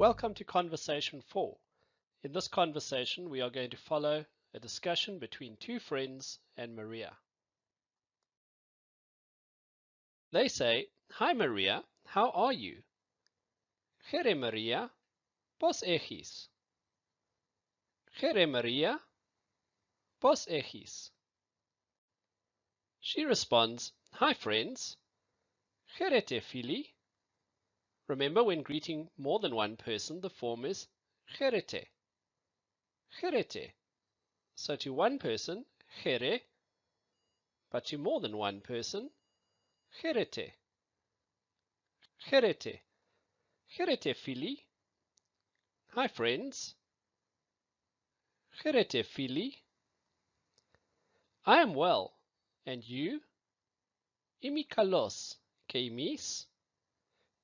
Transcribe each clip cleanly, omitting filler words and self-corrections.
Welcome to Conversation 4. In this conversation, we are going to follow a discussion between two friends and Maria. They say, "Hi Maria, how are you?" "Here Maria, πώς έχεις?" "Here Maria, πώς έχεις?" She responds, "Hi friends." "Χαίρετε φίλοι." Remember, when greeting more than one person, the form is χαίρετε. Χαίρετε. So to one person, χαίρε, but to more than one person, χαίρετε. Χαίρετε. Χαίρετε φίλοι. Hi friends. Χαίρετε φίλοι. I am well. And you? Είμαι καλός. Και εμείς?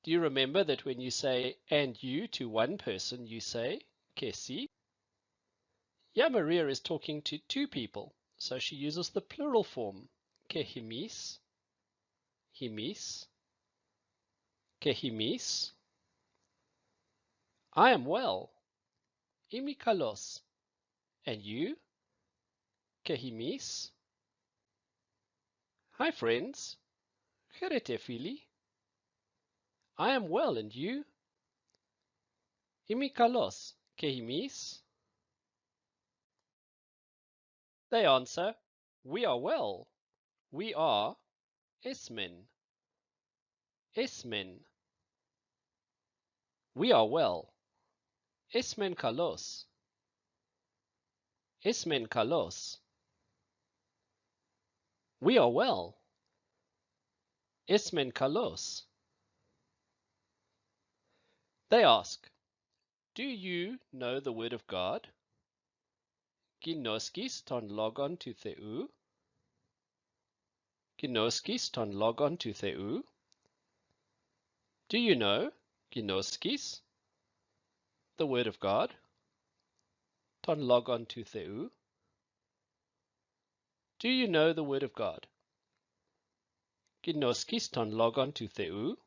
Do you remember that when you say and you to one person, you say και εσύ? Yeah, Maria is talking to two people, so she uses the plural form. Και εμείς? Εμείς? Και εμείς? I am well. Είμαι καλός. And you? Και εμείς? Hi friends. Χαίρετε φίλοι. I am well, and you? Είμαι καλός. Και εμείς? They answer, we are well. We are esmen. Esmen. We are well. Esmen kalos. Esmen kalos. We are well. Esmen kalos. They ask, do you know the word of God? Ginoskis ton logon to Theou. Ginoskis ton logon to Theou. Do you know, Ginoskis, the word of God? Ton logon to Theou. Do you know the word of God? Ginoskis ton logon to Theou.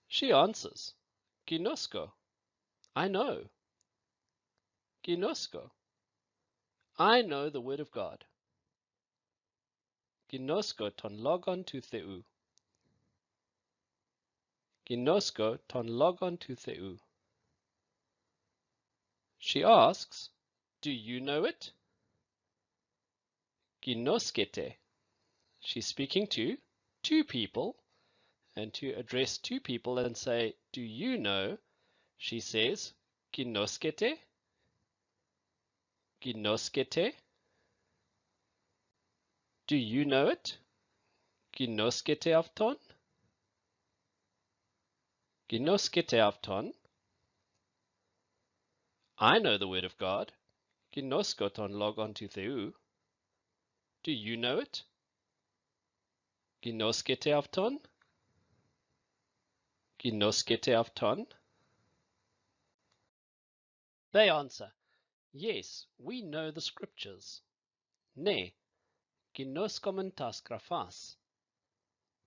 She answers, Ginosko, I know. Ginosko, I know the word of God. Ginosko ton logon to Theou. Ginosko ton logon to Theou. She asks, do you know it? Ginoskete. She's speaking to two people, and to address two people and say, do you know? She says, Ginoskete. Ginoskete. Do you know it? Ginoskete avton. Ginoskete avton. I know the word of God. Ginoskoton logon to Theou. Do you know it? Ginoskete avton. Ginoskete avton. They answer, yes, we know the scriptures. Ne, ginoskomen tas grafas.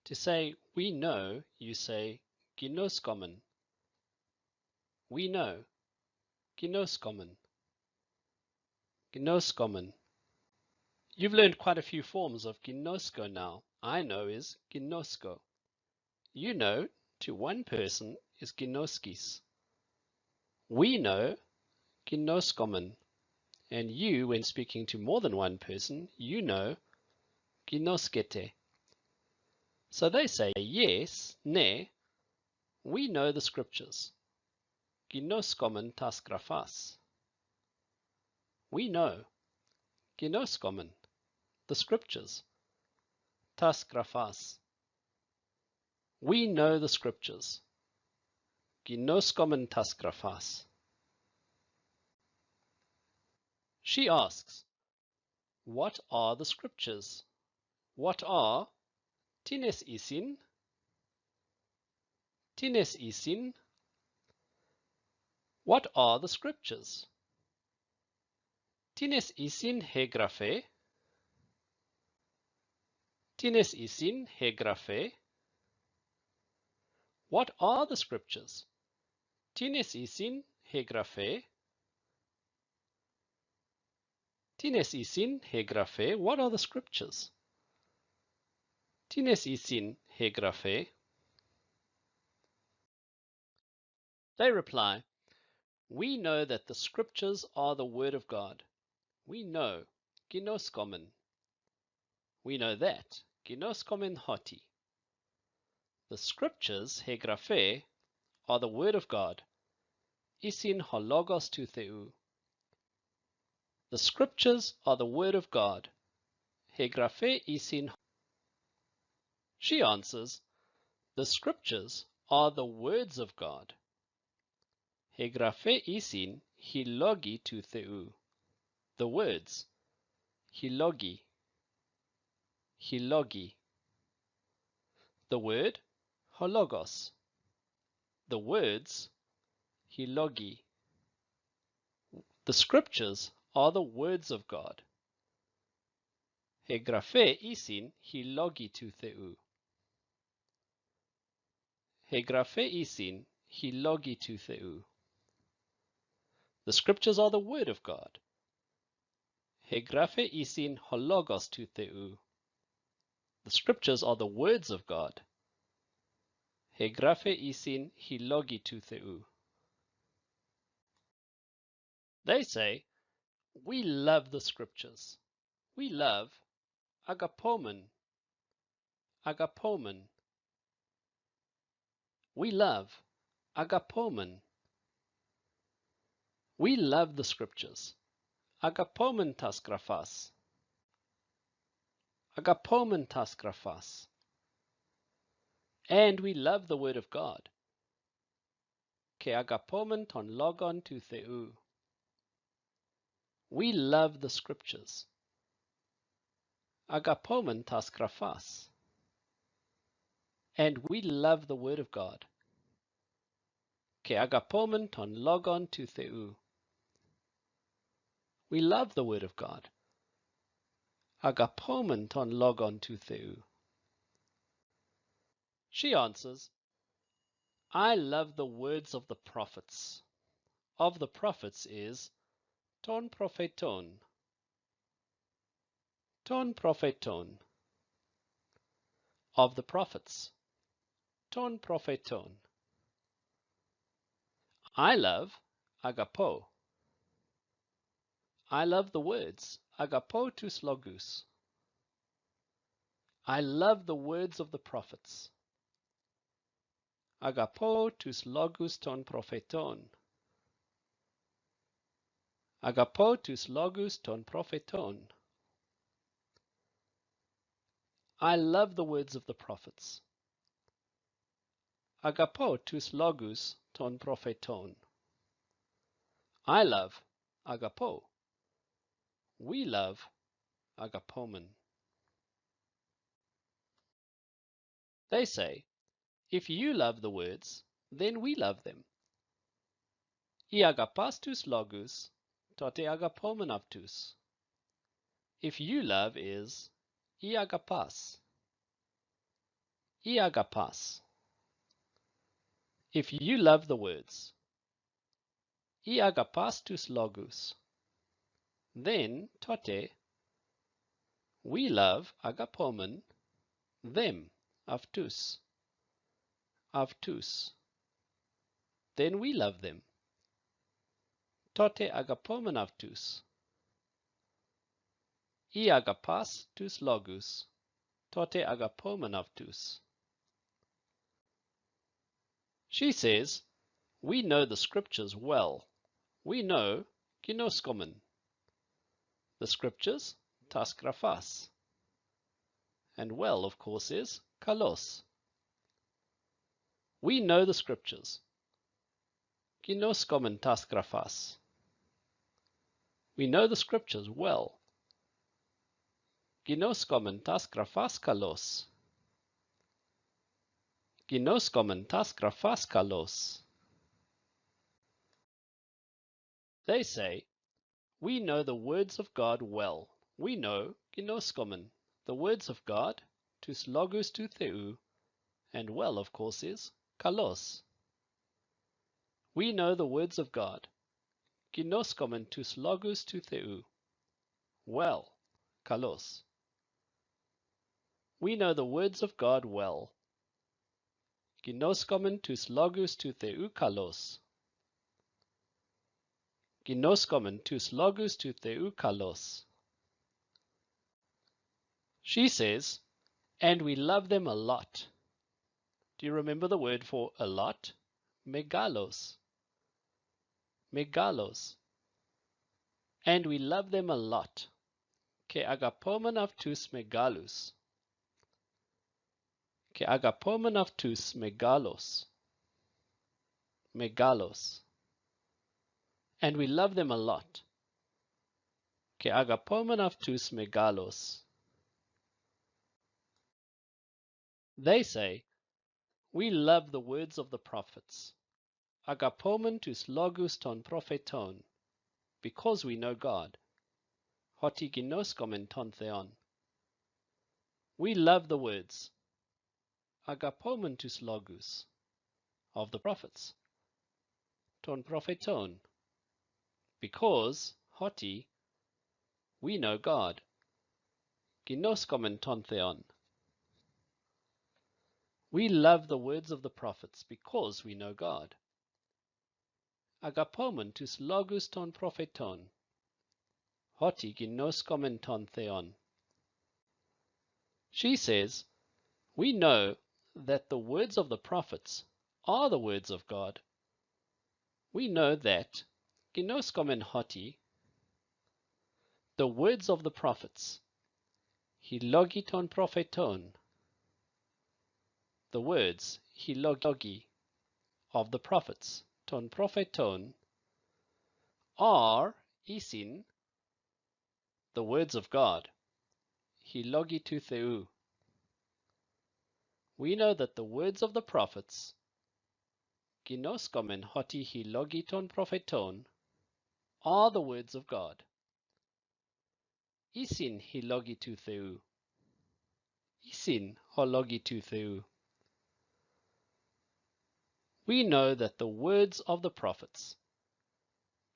To say we know, you say ginoskomen. We know. Ginoskomen. Ginoskomen. You've learned quite a few forms of ginosko now. I know is ginosko. You know, to one person, is ginoskis. We know, ginoskomen. And you, when speaking to more than one person, you know, ginoskete. So they say, yes, ne, we know the scriptures. Ginoskomen tas grafas. We know. Ginoskomen, the scriptures. Tas grafas. We know the scriptures. Ginoskomen tas grafas. She asks, what are the scriptures? What are tines isin? Tines isin. What are the scriptures? Tines isin hegrafe. Tines isin hegrafe. What are the scriptures? Tines isin hegrafe? Tines isin hegrafe? What are the scriptures? Tines isin hegrafe? They reply, we know that the scriptures are the word of God. We know, ginoskomen. We know that, ginoskomen hoti. The scriptures, hegrafe, are the word of God. Isin hologos tu theou. The scriptures are the word of God. Hegrafe isin. She answers, the scriptures are the words of God. Hegrafe isin hilogi tu theou. The words, hilogi, hilogi. The word, hologos. The words, hilogi. The scriptures are the words of God. Hegrafe isin hilogi tu theou. Hegrafe isin hilogi tu theou. The scriptures are the word of God. Hegrafe isin hologos tu theou. The scriptures are the words of God. Hegrafe isin hilogi tu theou. They say, we love the scriptures. We love agapomen. Agapomen. We love agapomen. We love the scriptures. Agapomen tas grafas. Agapomen tas grafas. And we love the word of God. Ke agapomen ton logon tu theou. We love the scriptures. Agapomen tas grafas. And we love the word of God. Ke agapomen ton logon tu theou. We love the word of God. Agapomen ton logon tu theou. She answers, I love the words of the prophets. Of the prophets is ton propheton. Ton propheton. Of the prophets. Ton propheton. I love agapo. I love the words agapo tus logus. I love the words of the prophets. Agapo tus logus ton propheton. Agapo tus logus ton propheton. I love the words of the prophets. Agapo tus logus ton propheton. I love agapo. We love agapomen. They say, if you love the words, then we love them. I agapas tus logus, tote agapomen avtus. If you love is I agapas. I agapas. If you love the words, I agapas tus logus, then tote, we love agapomen, them, avtus. Avtus. Then we love them. Tote agapomen avtus. I agapas tus logus, tote agapomen avtus. She says, we know the scriptures well. We know ginoskomen. The scriptures, tas grafas. And well, of course, is kalos. We know the scriptures. Ginoskomen tas grafas. We know the scriptures well. Ginoskomen tas grafas kalos. Ginoskomen tas grafas kalos. They say, we know the words of God well. We know ginoskomen, the words of God, tus logus tu theou, and well, of course, is kalos. We know the words of God. Ginoskomen tous logus tu theu. Well, kalos. We know the words of God well. Ginoskomen tous logus tu theu kalos. Ginoskomen tous logus tu theu kalos. She says, and we love them a lot. Do you remember the word for a lot? Megalos. Megalos. And we love them a lot. Ke agapomen tous megalus. Ke agapomen tous megalos. Megalos. And we love them a lot. Ke agapomen tous megalos. They say, we love the words of the prophets. Agapomen tous logus ton propheton. Because we know God. Hoti ginoskomen ton theon. We love the words. Agapomen tous logus. Of the prophets. Ton propheton. Because, hoti, we know God. Ginoskomen ton theon. We love the words of the prophets because we know God. Agapomen tous logus ton propheton. Hoti ginoskomen ton theon. She says, we know that the words of the prophets are the words of God. We know that, ginoskomen hoti, the words of the prophets, hilogi ton propheton, the words, hilogi, of the prophets, ton propheton, are, isin, the words of God, hilogi tu theu. We know that the words of the prophets, ginoskomen hoti hilogi ton propheton, are the words of God. Isin hilogi tu theu. Isin hologi tu theu. We know that the words of the prophets,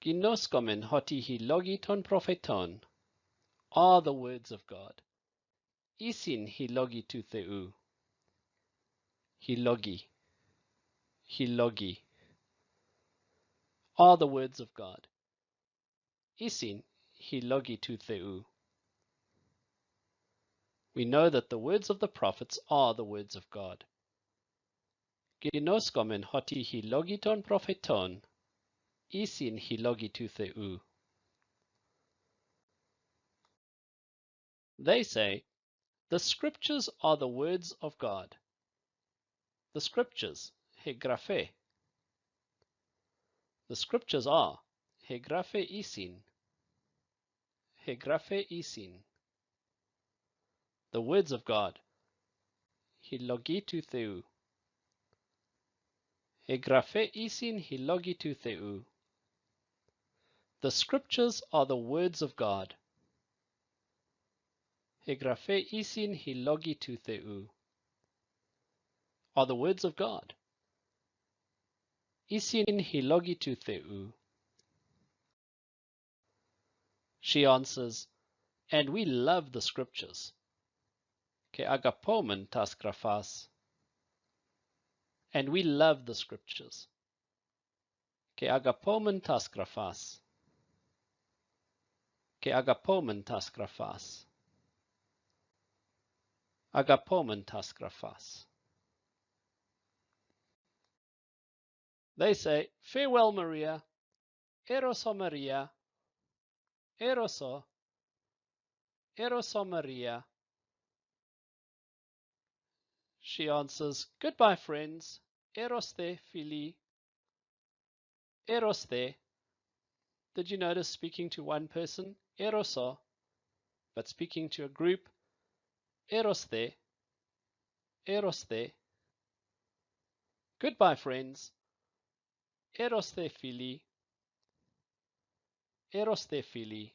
ginoskomen hoti hilogi ton propheton, are the words of God. Isin hilogi tu theu. Hilogi. Hilogi. Are the words of God. Isin hilogi tu theu. We know that the words of the prophets are the words of God. Ginoskomen hoti hilogi ton propheton. Isin hilogi tu theu. They say, the scriptures are the words of God. The scriptures, hegraphe. The scriptures are, hegraphe isin. Hegraphe isin. The words of God, hilogi tu theu. Hegraphe isin hilogi tu theu. The scriptures are the words of God. Hegraphe isin hilogi tu theu. Are the words of God. Isin hilogi tu theu. She answers, and we love the scriptures. Ke agapomen tas graphas. And we love the scriptures. Ke agapomen tas graphas. Ke agapomen tas graphas. Agapomen tas graphas. They say, farewell, Maria. Eroso, Maria. Eroso. Eroso, Maria. She answers, goodbye, friends. Eroste, fili. Eroste. Did you notice speaking to one person? Eroso. But speaking to a group? Eroste. Eroste. Goodbye, friends. Eroste, fili. Eroste, fili.